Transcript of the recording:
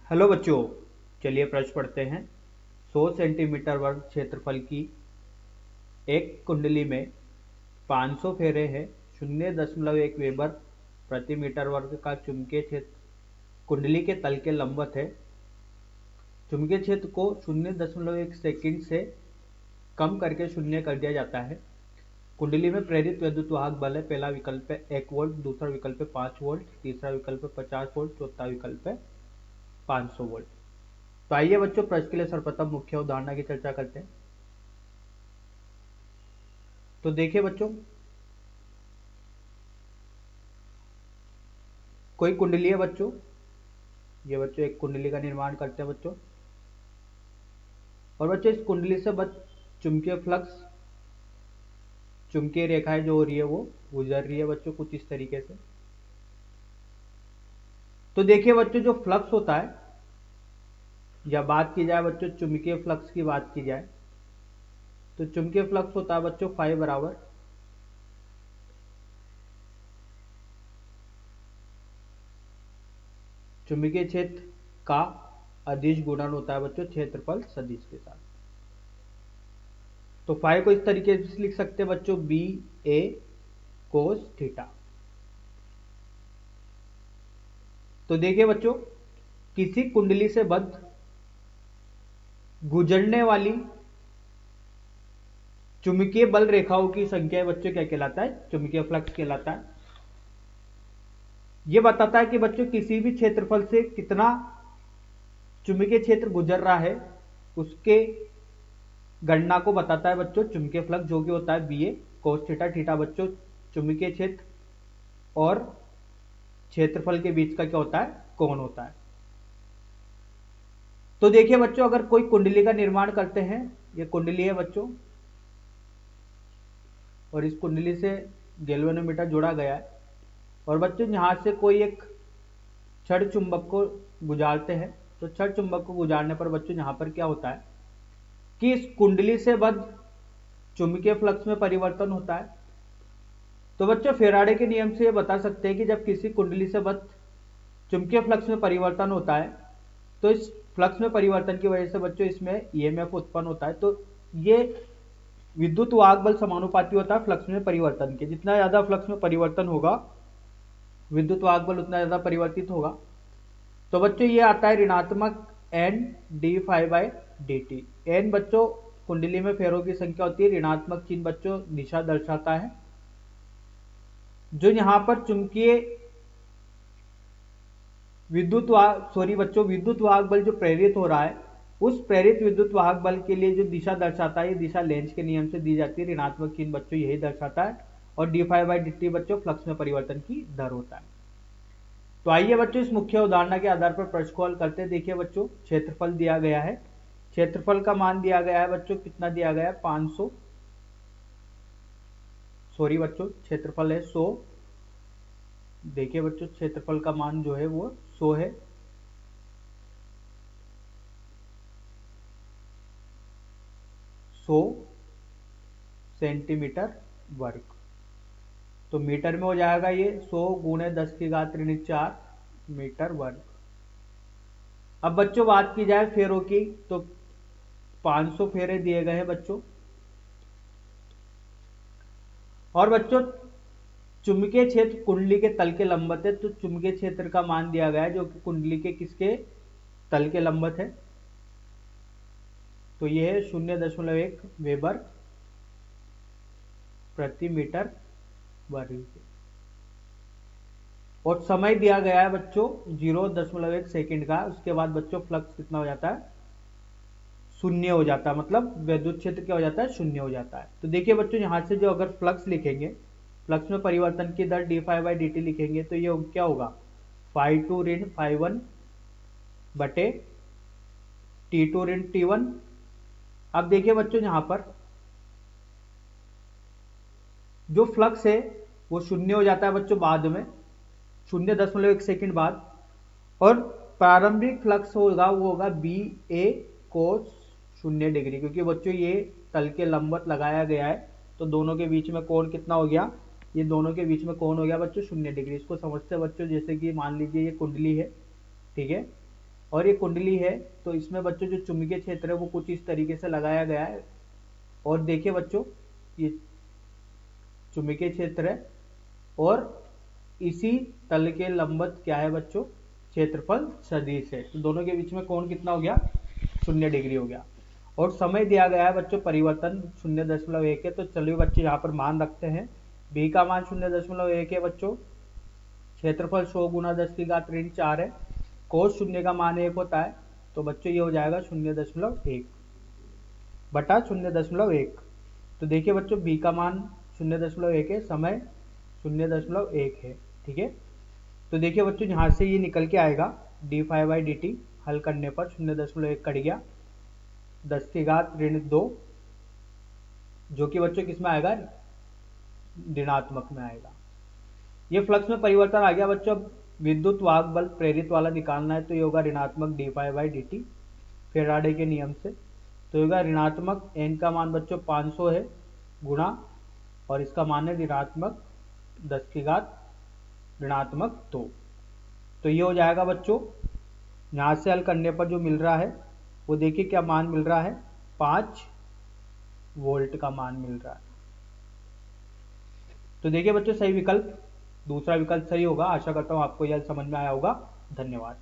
Hello बच्चों, चलिए प्रश्न पढ़ते हैं। 100 सेंटीमीटर वर्ग क्षेत्रफल की एक कुंडली में 500 फेरे हैं। 0.1 वेबर प्रति मीटर वर्ग का चुंबकीय क्षेत्र कुंडली के तल के लंबवत है। चुंबकीय क्षेत्र को 0.1 सेकंड से कम करके शून्य कर दिया जाता है। कुंडली में प्रेरित विद्युत वाहक बल है। पहला विकल्प है 1 वोल्ट, दूसरा विकल्प है 5 वोल्ट, तीसरा विकल्प है 50 वोल्ट, चौथा विकल्प है 500 वोल्ट। तो आइए बच्चों, प्रश्न के लिए सर्वप्रथम मुख्य उदाहरण की चर्चा करते हैं। तो देखिए बच्चों, कोई कुंडली है बच्चों। ये बच्चों एक कुंडली का निर्माण करते हैं बच्चों। और बच्चों इस कुंडली से चुंबकीय फ्लक्स, चुंबकीय रेखाएं जो हो रही है वो गुजर रही है बच्चों कुछ इस तरीके से। तो देखिए बच्चों, जो फ्लक्स होता है, या बात की जाए बच्चों चुंबकीय फ्लक्स की बात की जाए, तो चुंबकीय फ्लक्स होता है बच्चों फाई बराबर चुंबकीय क्षेत्र का अदिश गुणन होता है बच्चों क्षेत्रफल सदिश के साथ। तो फाई को इस तरीके से लिख सकते हैं बच्चों, बी ए कोस थीटा। तो देखिए बच्चों, किसी कुंडली से बद्ध गुजरने वाली चुंबकीय बल रेखाओं की संख्या बच्चों क्या कहलाता है? चुंबकीय फ्लक्स कहलाता है। यह बताता है कि बच्चों किसी भी क्षेत्रफल से कितना चुंबकीय क्षेत्र गुजर रहा है, उसके गणना को बताता है बच्चों चुंबकीय फ्लक्स, जो कि होता है बी ए कोस थीटा। थीटा बच्चों चुंबकीय क्षेत्र और क्षेत्रफल के बीच का क्या होता है? कोण होता है। तो देखिए बच्चों, अगर कोई कुंडली का निर्माण करते हैं, ये कुंडली है बच्चों, और इस कुंडली से गैल्वेनोमीटर जोड़ा गया है, और बच्चों यहां से कोई एक क्षण चुंबक को गुजारते हैं। तो क्षण चुंबक को गुजारने पर बच्चों यहां पर क्या होता है कि इस कुंडली से बद्ध चुंबकीय फ्लक्स में परिवर्तन होता है। तो बच्चों फेराडे के नियम से ये बता सकते हैं कि जब किसी कुंडली से बद्ध चुंबकीय फ्लक्स में परिवर्तन होता है, तो इस फ्लक्स में परिवर्तन की वजह से बच्चों इसमें ईएमएफ उत्पन्न होता है। तो ये विद्युत वाहक बल समानुपाती होता है फ्लक्स में परिवर्तन के। जितना ज्यादा फ्लक्स में परिवर्तन होगा, विद्युत वाहक बल उतना ज्यादा परिवर्तित होगा। तो बच्चों ये आता है ऋणात्मक N D five by D T. एन बच्चों कुंडली में फेरों की संख्या होती है, ऋणात्मक चिन्ह बच्चों दिशा दर्शाता है। जो यहां पर चुंबकीय विद्युत वाहक बल जो प्रेरित हो रहा है, उस प्रेरित विद्युत वाहक बल के लिए जो दिशा दर्शाता है, ये दिशा लेंज के नियम से दी जाती है। ऋणात्मक चिन्ह बच्चों यही दर्शाता है, और D five by D T बच्चों फ्लक्स में परिवर्तन की दर होता है। तो आइए बच्चों इस मुख्य उदाहरण के आधार पर प्रश्न को हल करते हैं। देखिए बच्चों, क्षेत्रफल दिया गया है, क्षेत्रफल का मान दिया गया है बच्चों, कितना दिया गया है? 500, सॉरी बच्चों क्षेत्रफल है 100। देखिए बच्चों, क्षेत्रफल का मान जो है वो 100 है। सौ सेंटीमीटर वर्ग, तो मीटर में हो जाएगा ये 100 गुणे 10 की घात ऋण 4 मीटर वर्ग। अब बच्चों बात की जाए फेरों की, तो 500 फेरे दिए गए हैं बच्चों। और बच्चों चुंबकीय क्षेत्र कुंडली के तल के लंबवत है, तो चुंबकीय क्षेत्र का मान दिया गया है जो कि कुंडली के किसके तल के लंबवत है। तो यह है 0.1 वेबर प्रति मीटर वर्ग। और समय दिया गया है बच्चों 0.1 सेकंड का। उसके बाद बच्चों फ्लक्स कितना हो जाता है? शून्य हो जाता है, मतलब विद्युत क्षेत्र क्या हो जाता है? शून्य हो जाता है। तो देखिए बच्चों, यहां से जो अगर फ्लक्स लिखेंगे, फ्लक्स में परिवर्तन की दर D five by D T लिखेंगे, तो ये क्या होगा? फाई टू ऋण फाई वन बटे टी टू ऋण टी वन। अब देखिए बच्चों, यहां पर जो फ्लक्स है वो शून्य हो जाता है बच्चों बाद में, 0.1 सेकंड बाद। और प्रारंभिक फ्लक्स होगा वो होगा बी ए कोस 0 डिग्री, क्योंकि बच्चों ये तल के लंबवत लगाया गया है। तो दोनों के बीच में कोण कितना हो गया? ये दोनों के बीच में कोण हो गया बच्चों 0 डिग्री। इसको समझते हैं बच्चों, जैसे कि मान लीजिए ये कुंडली है, ठीक है, और ये कुंडली है, तो इसमें बच्चों जो चुंबकीय क्षेत्र है वो कुछ इस तरीके से लगाया गया है। और देखिए बच्चों, ये चुंबकीय क्षेत्र है और इसी तल के लंबवत क्या है बच्चों, क्षेत्रफल सदिश है। तो दोनों के बीच में कोण कितना हो गया, 0 डिग्री हो गया। और समय दिया गया है बच्चों परिवर्तन 0.1 है। तो चलिए बच्चे यहाँ पर मान रखते हैं, बी का मान 0.1 है बच्चों, क्षेत्रफल 100 गुना 10⁻⁴ है, कोस 0 का मान 1 होता है, तो बच्चों ये हो जाएगा 0.1 बटा 0.1। तो देखिए बच्चों बी का मान 0.1 है, समय 0.1 है, ठीक है। तो देखिए बच्चों यहाँ से ये निकल के आएगा d∅dt, हल करने पर 0.1 कट गया, 10⁻², जो कि बच्चों किस में आएगा, ऋणात्मक में आएगा। ये फ्लक्स में परिवर्तन आ गया बच्चों। अब विद्युत वाहक बल प्रेरित वाला निकालना है, तो ये होगा ऋणात्मक d∅dt फेराडे के नियम से। तो होगा ऋणात्मक n का मान बच्चों 500 है गुणा, और इसका मान है ऋणात्मक 10⁻²। तो ये हो जाएगा बच्चों, यहाँ से हल करने पर जो मिल रहा है वो देखिए क्या मान मिल रहा है, 5 वोल्ट का मान मिल रहा है। तो देखिए बच्चों सही विकल्प दूसरा विकल्प सही होगा। आशा करता हूँ आपको यह समझ में आया होगा। धन्यवाद।